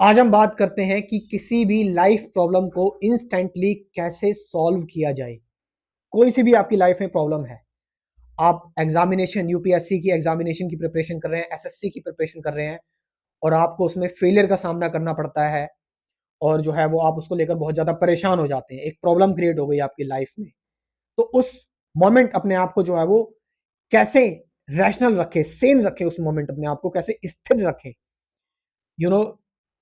आज हम बात करते हैं कि किसी भी लाइफ प्रॉब्लम को इंस्टेंटली कैसे सॉल्व किया जाए। कोई सी भी आपकी लाइफ में प्रॉब्लम है, आप एग्जामिनेशन यूपीएससी की एग्जामिनेशन की प्रिपरेशन कर रहे हैं, एसएससी की प्रिपरेशन कर रहे हैं और आपको उसमें फेलियर का सामना करना पड़ता है और जो है वो आप उसको लेकर बहुत ज़्यादा परेशान हो जाते हैं। एक प्रॉब्लम क्रिएट हो गई आपकी लाइफ में, तो उस मोमेंट अपने आप को जो है वो कैसे रैशनल रखे, सेन रखे, उस मोमेंट अपने आप को कैसे स्थिर रखे। यू नो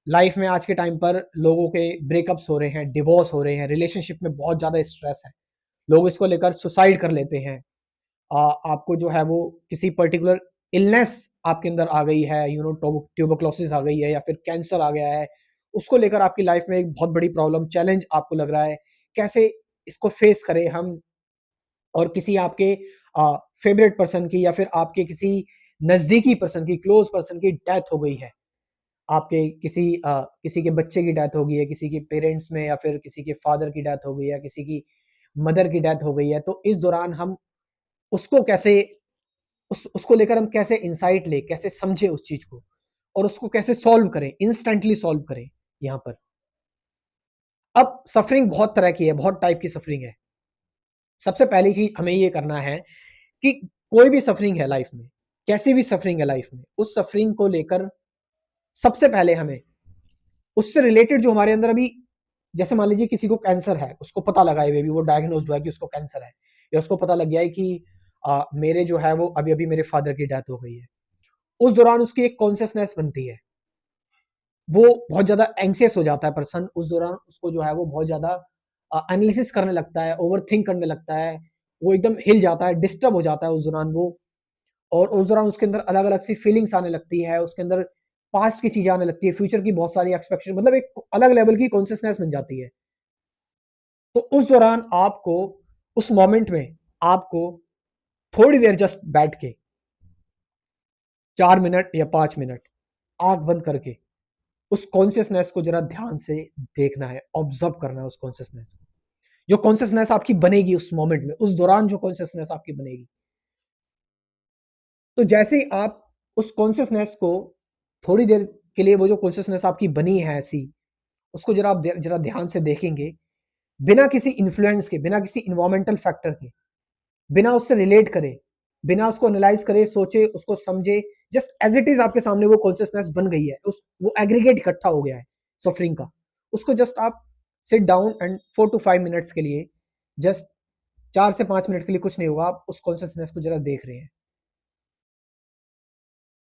लाइफ में आज के टाइम पर लोगों के ब्रेकअप्स हो रहे हैं, डिवोर्स हो रहे हैं, रिलेशनशिप में बहुत ज़्यादा स्ट्रेस है, लोग इसको लेकर सुसाइड कर लेते हैं। आपको जो है वो किसी पर्टिकुलर इलनेस आपके अंदर आ गई है, ट्यूबरक्लोसिस आ गई है या फिर कैंसर आ गया है, उसको लेकर आपकी लाइफ में एक बहुत बड़ी प्रॉब्लम चैलेंज आपको लग रहा है, कैसे इसको फेस करें हम। और किसी आपके फेवरेट पर्सन की या फिर आपके किसी नज़दीकी पर्सन की, क्लोज पर्सन की डेथ हो गई है, आपके किसी के बच्चे की डेथ हो गई है, किसी के पेरेंट्स में या फिर किसी के फादर की डेथ हो गई है, किसी की मदर की डेथ हो गई है, तो इस दौरान हम उसको कैसे उसको लेकर हम कैसे इंसाइट लें, कैसे समझें उस चीज़ को और उसको कैसे सॉल्व करें, इंस्टेंटली सॉल्व करें यहाँ पर। अब सफरिंग बहुत तरह की है, बहुत टाइप की सफरिंग है। सबसे पहली चीज़ हमें ये करना है कि कोई भी सफरिंग है लाइफ में, कैसी भी सफरिंग है लाइफ में, उस सफरिंग को लेकर सबसे पहले हमें उससे रिलेटेड जो हमारे अंदर अभी, जैसे मान लीजिए किसी को कैंसर है, उसको पता लगा है, वो डायग्नोज हुआ है कि उसको कैंसर है, या उसको पता लग गया है कि मेरे जो है वो अभी अभी मेरे फादर की डेथ हो गई है। उस दौरान उसकी एक कॉन्शियसनेस बनती है, वो बहुत ज़्यादा एंग्सियस हो जाता है पर्सन। उस दौरान उसको जो है वो बहुत ज़्यादा एनालिसिस करने लगता है, ओवर थिंक करने लगता है, वो एकदम हिल जाता है, डिस्टर्ब हो जाता है उस दौरान वो। और उस दौरान उसके अंदर अलग अलग सी फीलिंग्स आने लगती है, उसके अंदर पास्ट की चीज़ें आने लगती है, फ्यूचर की बहुत सारी एक्सपेक्टेशन, मतलब एक अलग लेवल की कॉन्शियसनेस बन जाती है। तो उस दौरान आपको, उस मोमेंट में आपको थोड़ी देर जस्ट बैठ के 4 मिनट या 5 मिनट आंख बंद करके उस कॉन्शियसनेस को जरा ध्यान से देखना है, ऑब्जर्व करना है उस कॉन्शियसनेस को। जो कॉन्शियसनेस आपकी बनेगी उस मोमेंट में, उस दौरान जो कॉन्शियसनेस आपकी बनेगी, तो जैसे ही आप उस कॉन्शियसनेस को थोड़ी देर के लिए, वो जो कॉन्शियसनेस आपकी बनी है ऐसी, उसको जरा आप जरा ध्यान से देखेंगे, बिना किसी इन्फ्लुएंस के, बिना किसी इन्वायरमेंटल फैक्टर के, बिना उससे रिलेट करे, बिना उसको एनालाइज करे, सोचे, उसको समझे, जस्ट एज इट इज आपके सामने वो कॉन्शियसनेस बन गई है, उस वो एग्रीगेट इकट्ठा हो गया है सफरिंग का। उसको जस्ट आप sit down and 4 to 5 minutes के लिए, जस्ट 4 से 5 मिनट के लिए कुछ नहीं होगा, आप उस कॉन्शियसनेस को जरा देख रहे हैं,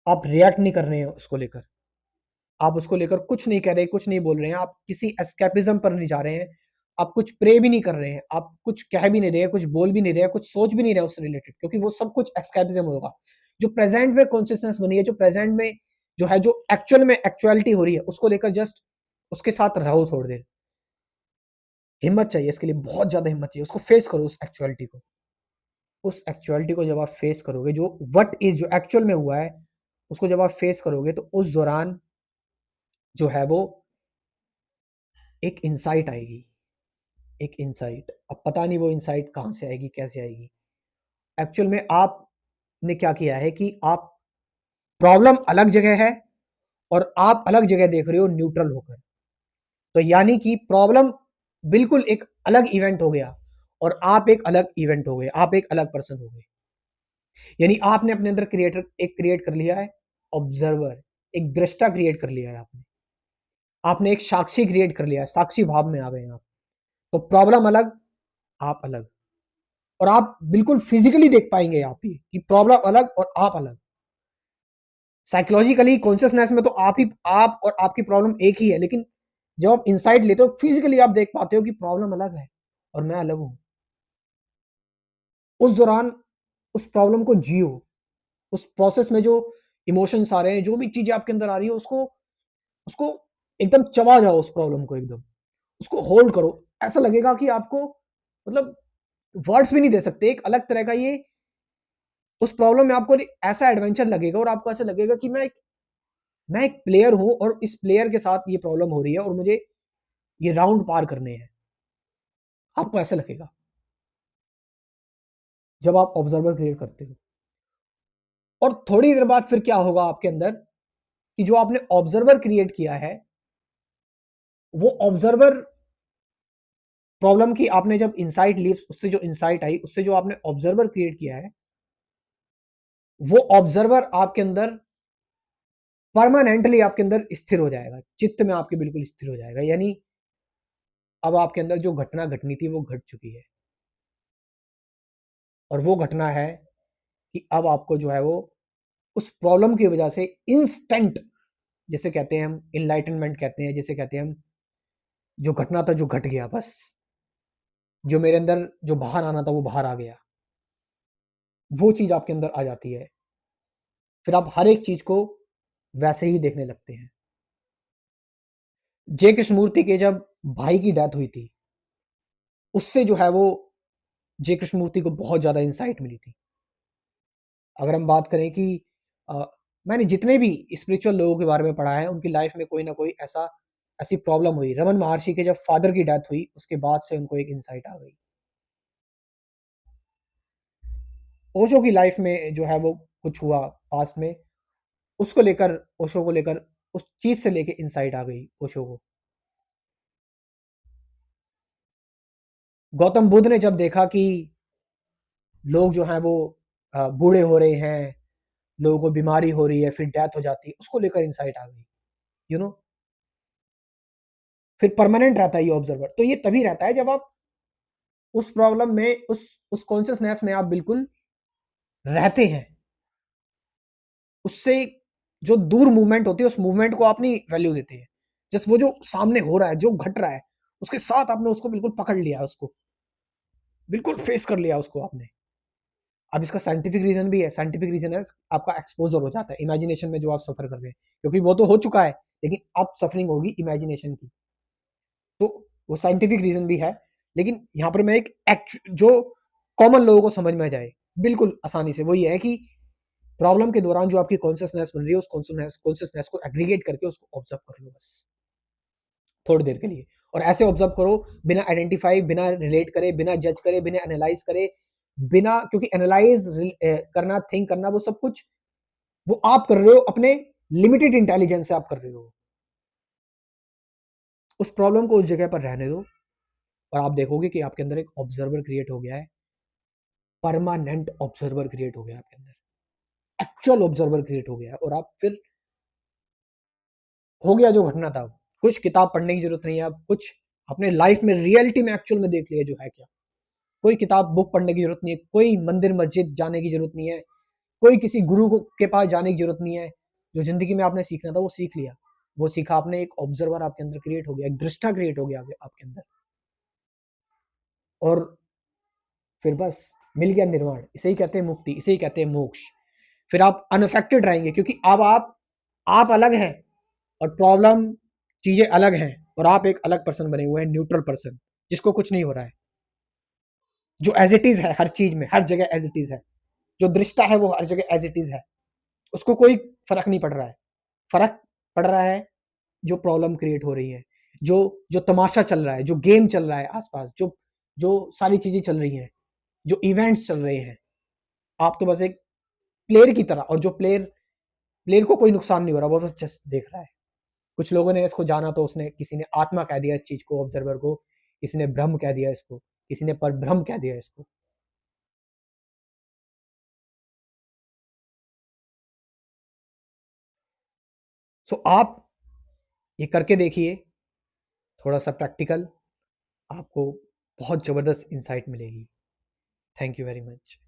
आप रिएक्ट नहीं कर रहे हैं उसको लेकर, आप उसको लेकर कुछ नहीं कह रहे, कुछ नहीं बोल रहे हैं, आप किसी एस्केपिज्म पर नहीं जा रहे हैं, आप कुछ प्रे भी नहीं कर रहे हैं, आप कुछ कह भी नहीं रहे हैं, कुछ बोल भी नहीं रहे हैं, कुछ सोच भी नहीं रहे उससे रिलेटेड, क्योंकि वो सब कुछ एस्केपिज्म होगा। जो प्रेजेंट में कॉन्शियसनेस बनी है, जो प्रेजेंट में जो है, जो एक्चुअल में एक्चुअलिटी हो रही है, उसको लेकर जस्ट उसके साथ रहो थोड़ी देर। हिम्मत चाहिए इसके लिए, बहुत ज्यादा हिम्मत चाहिए, उसको फेस करो उस एक्चुअलिटी को। उस एक्चुअलिटी को जब आप फेस करोगे, जो वट इज, जो एक्चुअल में हुआ है, उसको जब आप फेस करोगे, तो उस दौरान जो है वो एक इंसाइट आएगी, एक इंसाइट। अब पता नहीं वो इंसाइट कहाँ से आएगी, कैसे आएगी। एक्चुअल में आपने क्या किया है कि आप, प्रॉब्लम अलग जगह है और आप अलग जगह देख रहे हो न्यूट्रल होकर। तो यानी कि प्रॉब्लम बिल्कुल एक अलग इवेंट हो गया और आप एक अलग इवेंट हो गए, आप एक अलग पर्सन हो गए। यानी आपने अपने अंदर क्रिएट कर लिया है ऑब्जर्वर, एक दृष्टा क्रिएट कर लिया है आपने, आपने एक साक्षी क्रिएट कर लिया है, साक्षी भाव में आ गए आप। तो प्रॉब्लम अलग, आप अलग, और आप बिल्कुल फिजिकली देख पाएंगे आप ही कि प्रॉब्लम अलग और आप अलग। साइकोलॉजिकली कॉन्शियसनेस में तो आप और आपकी प्रॉब्लम एक ही है, लेकिन जब आप इनसाइट लेते हो, फिजिकली आप देख पाते हो कि प्रॉब्लम अलग है और मैं अलग हूं। उस दौरान उस प्रॉब्लम को जियो, उस प्रोसेस में जो इमोशंस आ रहे हैं, जो भी चीजें आपके अंदर आ रही है, उसको उसको एकदम चबा जाओ, उस प्रॉब्लम को एकदम, उसको होल्ड करो। ऐसा लगेगा कि आपको, मतलब वर्ड्स भी नहीं दे सकते, एक अलग तरह का ये, उस प्रॉब्लम में आपको ऐसा एडवेंचर लगेगा और आपको ऐसा लगेगा कि मैं एक प्लेयर हूं और इस प्लेयर के साथ ये प्रॉब्लम हो रही है और मुझे ये राउंड पार करने हैं। आपको ऐसा लगेगा जब आप ऑब्जर्वर क्रिएट करते हो। और थोड़ी देर बाद फिर क्या होगा आपके अंदर, कि जो आपने ऑब्जर्वर क्रिएट किया है, वो ऑब्जर्वर प्रॉब्लम की आपने जब इंसाइट ली, उससे जो इंसाइट आई, उससे जो आपने ऑब्जर्वर क्रिएट किया है, वो ऑब्जर्वर आपके अंदर परमानेंटली आपके अंदर स्थिर हो जाएगा, चित्त में आपके बिल्कुल स्थिर हो जाएगा। यानी अब आपके अंदर जो घटना घटनी थी वो घट चुकी है, और वो घटना है कि अब आपको जो है वो उस प्रॉब्लम की वजह से इंस्टेंट, जिसे कहते हैं हम इनलाइटनमेंट कहते हैं, जिसे कहते हैं हम, जो घटना था जो घट गया बस, जो मेरे अंदर जो बाहर आना था वो बाहर आ गया, वो चीज़ आपके अंदर आ जाती है। फिर आप हर एक चीज़ को वैसे ही देखने लगते हैं। जय कृष्णमूर्ति के जब भाई की डेथ हुई थी, उससे जो है वो जय कृष्णमूर्ति को बहुत ज़्यादा इंसाइट मिली थी। अगर हम बात करें कि अ, मैंने जितने भी स्पिरिचुअल लोगों के बारे में पढ़ा है, उनकी लाइफ में कोई ना कोई ऐसी प्रॉब्लम हुई। रमन महर्षि के जब फादर की डेथ हुई, उसके बाद से उनको एक इंसाइट आ गई। ओशो की लाइफ में जो है वो कुछ हुआ पास्ट में, उसको लेकर, ओशो को लेकर, उस चीज़ से लेके इंसाइट आ गई ओशो को। गौतम बुद्ध ने जब देखा कि लोग जो हैं वो बूढ़े हो रहे हैं, लोगों को बीमारी हो रही है, फिर डेथ हो जाती है, उसको लेकर इंसाइट आ गई। यू नो फिर परमानेंट रहता है ये ऑब्जर्वर, तो ये तभी रहता है जब आप उस प्रॉब्लम में, उस कॉन्शियसनेस में आप बिल्कुल रहते हैं। उससे जो दूर मूवमेंट होती है, उस मूवमेंट को आप नहीं वैल्यू देते हैं। जस्ट वो जो सामने हो रहा है, जो घट रहा है, उसके साथ आपने उसको बिल्कुल पकड़ लिया, उसको बिल्कुल फेस कर लिया उसको आपने। अब इसका साइंटिफिक रीजन भी है। साइंटिफिक रीजन है, आपका एक्सपोजर हो जाता है इमेजिनेशन में जो आप सफर कर रहे हैं, क्योंकि वो तो हो चुका है, लेकिन अब सफरिंग होगी इमेजिनेशन की। तो वो साइंटिफिक रीजन भी है, लेकिन यहाँ पर मैं एक जो कॉमन लोगों को समझ में जाए बिल्कुल आसानी से, वो ये है कि प्रॉब्लम के दौरान जो आपकी कॉन्शियसनेस बन रही है, उस कॉन्शियसनेस को एग्रीगेट करके उसको ऑब्जर्व कर लो बस, थोड़ी देर के लिए। और ऐसे ऑब्जर्व करो, बिना आइडेंटिफाई, बिना रिलेट करे, बिना जज करे, बिना एनालाइज करे, बिना, क्योंकि एनालाइज करना, थिंक करना, वो सब कुछ वो आप कर रहे हो अपने लिमिटेड इंटेलिजेंस से, आप कर रहे हो। उस प्रॉब्लम को उस जगह पर रहने दो, और आप देखोगे कि आपके अंदर एक ऑब्जर्वर क्रिएट हो गया है, परमानेंट ऑब्जर्वर क्रिएट हो गया आपके अंदर, एक्चुअल ऑब्जर्वर क्रिएट हो गया है। और आप फिर, हो गया जो घटना था, कुछ किताब पढ़ने की जरूरत नहीं है, आप कुछ अपने लाइफ में रियलिटी में एक्चुअल में देख लिया जो है क्या। कोई किताब बुक पढ़ने की जरूरत नहीं है, कोई मंदिर मस्जिद जाने की जरूरत नहीं है, कोई किसी गुरु के पास जाने की जरूरत नहीं है। जो जिंदगी में आपने सीखना था वो सीख लिया, वो सीखा आपने, एक ऑब्जर्वर आपके अंदर क्रिएट हो गया, एक दृष्टा क्रिएट हो गया आपके अंदर। और फिर बस मिल गया निर्वाण, इसे ही कहते हैं मुक्ति, इसे ही कहते हैं मोक्ष। फिर आप अनअफेक्टेड रहेंगे, क्योंकि अब आप अलग हैं, और प्रॉब्लम, चीजें अलग हैं, और आप एक अलग पर्सन बने हुए हैं, न्यूट्रल पर्सन, जिसको कुछ नहीं हो रहा है, जो एज इट इज है, हर चीज में, हर जगह एज इट इज है। जो दृष्टा है वो हर जगह एज इट इज है, उसको कोई फर्क नहीं पड़ रहा है। फर्क पड़ रहा है जो प्रॉब्लम क्रिएट हो रही है, जो जो तमाशा चल रहा है, जो गेम चल रहा है आसपास, जो जो सारी चीजें चल रही हैं, जो इवेंट्स चल रहे हैं। आप तो बस एक प्लेयर की तरह, और जो प्लेयर प्लेयर को कोई नुकसान नहीं हो रहा, वो बस जस्ट देख रहा है। कुछ लोगों ने इसको जाना तो उसने, किसी ने आत्मा कह दिया इस चीज को, ऑब्जर्वर को, किसी ने ब्रह्म कह दिया इसको, किसी ने पर ब्रह्म कह दिया इसको। सो आप ये करके देखिए, थोड़ा सा प्रैक्टिकल, आपको बहुत जबरदस्त इंसाइट मिलेगी। Thank you very much.